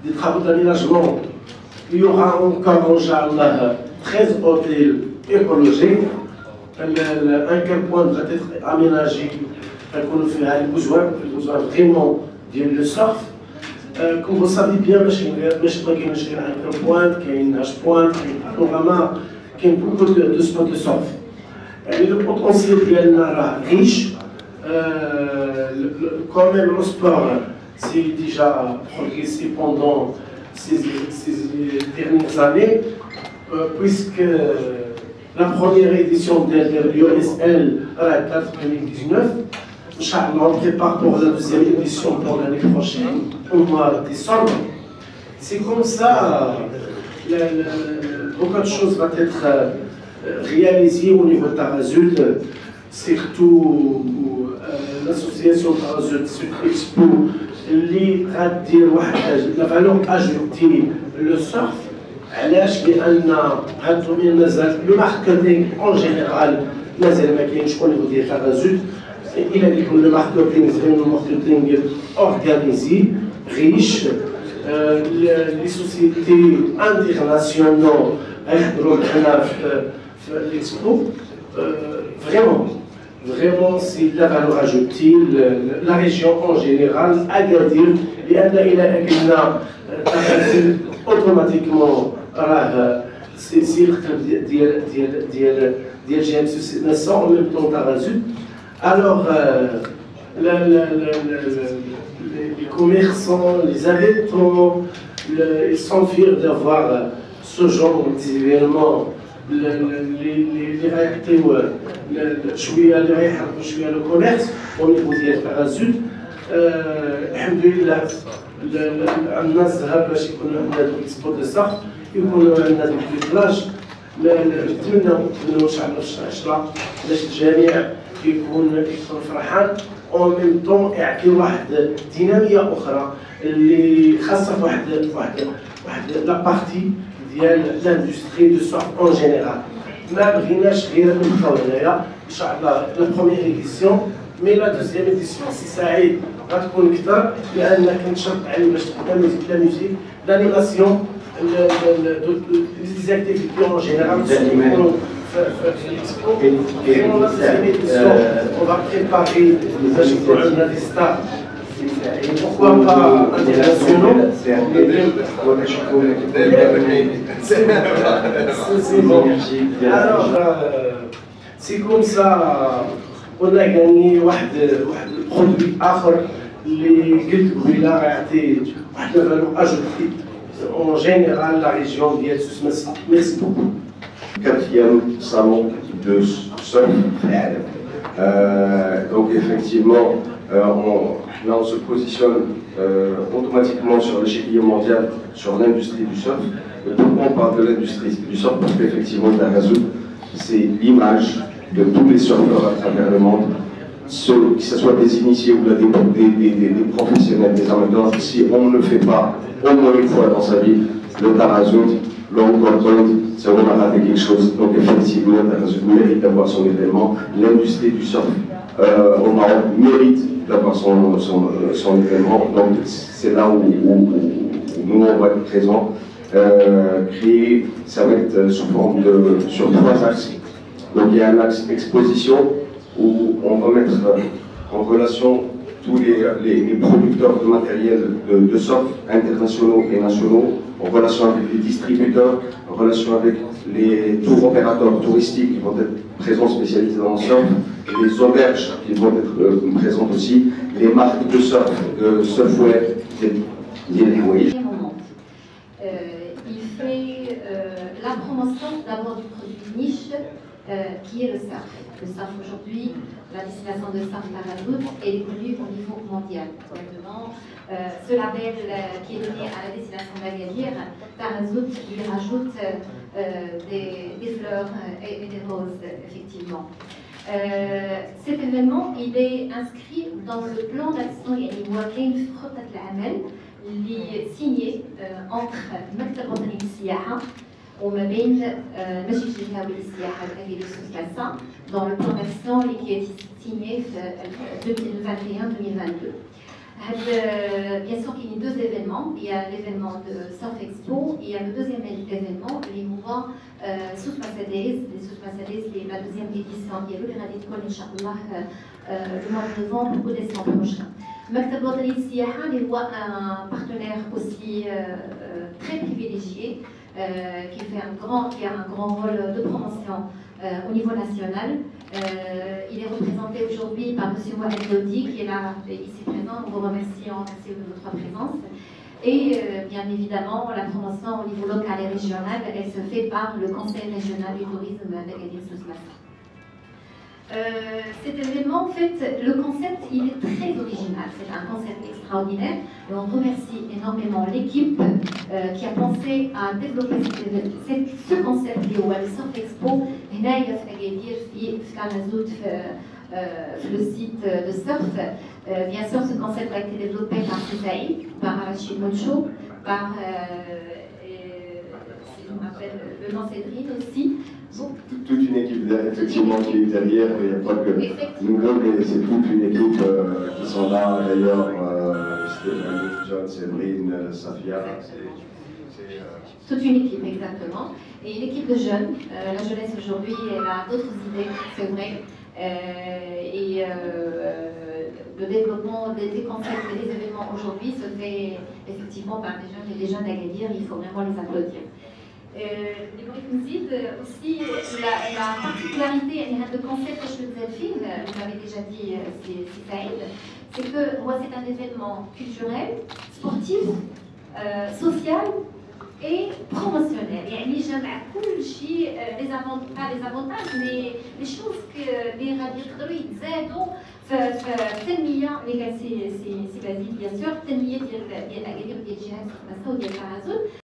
des travaux d'aménagement. Il y aura encore, Inch'Allah, 13 hôtels écologiques. Un quel point doit être aménagé pour faire les besoins vraiment du surf. Comme vous savez bien, il y a un point, il y a une H-point, il y a un panorama, il y a beaucoup de spots de surf. Le potentiel est riche. Quand même, le sport s'est déjà progressé pendant ces dernières années, puisque la première édition de l'USL date 2019. Inch'Allah, on prépare pour la deuxième édition pour l'année prochaine, au mois de décembre. C'est comme ça, beaucoup de choses vont être réalisées au niveau de Tarazout, surtout l'association Tarazout Sud Expo, qui va dire la valeur ajoutée le surf. علاش لان هذا الدومين مازال لو ماركتينغ اون جينيرال مازال ما كاينش او نيفو ديال تارازوت الى ان يكون لو ماركتينغ فريمون ماركتينغ اورغانيزي ريش لي سوسيتي انترناسيونال يحضروا معنا في ليكسبو vraiment c'est la valeur ajoutée la région en général Agadir لان الى اجلنا تارازوت automatiquement c'est le ديال جهه نسا en même temps Tarazout. Alors les commerçants, les habitants, ils sont fiers d'avoir ce genre d'événement. les réactés شويه اللي غيحركوا شويه لو كوميرس au niveau ديال Tarazout. الحمد لله عندنا الذهب باش يكونوا عندنا دوك اكسبو دو صاف يكونوا عندنا دوك البلاج. نتمنوا ان شاء الله في شهر 10 باش الجميع يكون فرحان او ميم طون يعطي واحد ديناميه اخرى اللي خاصه في واحد لا بارتي ديال لاندستري دو صاف اون جينيرال. ما بغيناش غير نبقاو هنايا ان شاء الله لا بروميير ايديسيون مي لا دوزيام ايديسيون سي سعيد غتكون اكثر لان كنشرط عليه باش تبدا لا ميوزيك لانيماسيون لي اكتيفيتي اون جينيرال يكونوا في ليكسبو. فريمون لا دوزيام ايديسيون اون فا بريباري باش يكون عندنا دي ستار pourquoi pas internationaux. C'est bon. Alors, c'est comme ça, on a gagné un produit آخر اللي قلت قبيله غيعطي واحد لا فالور اجوتي en général la région ديال سوس. Merci beaucoup. Quatrième salon de surf. Donc effectivement, là on se positionne automatiquement sur l'échiquier mondial, sur l'industrie du surf. Et pourquoi on parle de l'industrie du surf? Parce qu'effectivement, Tarazout, c'est l'image de tous les surfeurs à travers le monde, que ce soit des initiés ou des professionnels, des amateurs. Si on ne le fait pas au moins une fois dans sa vie, le Tarazout, c'est on a raté quelque chose. Donc effectivement, Tarazout mérite d'avoir son événement. L'industrie du surf au Maroc mérite d'avoir son événement. Donc c'est là où nous on va être présents. Créer, ça va être sous forme sur 3 axes. Donc il y a un axe exposition où on va mettre en relation tous les producteurs de matériel de surf internationaux et nationaux, en relation avec les distributeurs, en relation avec les tours opérateurs touristiques qui vont être présents spécialisés dans le surf, les auberges qui vont être présentes aussi, les marques de surf, de surfwear, des Hawaii. Il fait la promotion d'abord du produit niche qui est le surf. Le surf aujourd'hui, la destination de surf Tarazout, elle est connue au niveau mondial. Maintenant, ce label qui est donné à la destination d'Agadir, Tarazout lui rajoute des fleurs et des roses, effectivement. Cet événement, il est inscrit dans le plan d'action Wakin Frotat al-Amal, signé entre مكتب وطني للسياحة وما بين المجلس الجهوي للسياحة الأهلي للسوسة dans le plan d'action qui est signé en 2021-2022. Bien sûr qu'il y a deux événements. Il y a l'événement de Surf Expo et il y a le deuxième événement, les mouvements South Mercedes, la deuxième édition qui est le Canada de Col, Inch'Allah, le mois de novembre ou décembre prochain. Maktab Wadani Siyaha est un partenaire aussi très privilégié qui a un grand rôle de promotion au niveau national. Il est représenté aujourd'hui par M. Mohamed Lodi qui est là ici présent. Nous vous remercions de votre présence. Et bien évidemment, la promotion au niveau local et régional, elle se fait par le Conseil régional du tourisme d'Agadir-Souss-Massa. Cet événement, en fait, le concept, il est très original. C'est un concept extraordinaire. Et on remercie énormément l'équipe qui a pensé à développer ce concept qui est le Surf Expo. Et là, il y a le site de surf. Bien sûr, ce concept a été développé par Saïd, par Rachid Moncho, par le Lancédrine aussi. Toute une équipe derrière, effectivement, qui est derrière, il n'y a pas que nous deux, mais c'est toute une équipe qui sont là, d'ailleurs, Stéphane, John, Séverine, Safia, toute une équipe, exactement. Et une équipe de jeunes, la jeunesse aujourd'hui, elle a d'autres idées, c'est vrai, et le développement des concepts et des événements aujourd'hui se fait effectivement par des jeunes et des jeunes d'Agadir, il faut vraiment les applaudir. Aussi, la particularité de concept que je vous ai fait, vous l'avez déjà dit, c'est Saïd, c'est que c'est un événement culturel, sportif, social et promotionnel. يعني جمع كل شيء pas les avantages, mais les choses اللي غادي يقدروا يتزادوا في التنميه اللي كانت سي بازيل بيان سور التنميه ديال اكادير ديال جهه ماسا وديال التعازل.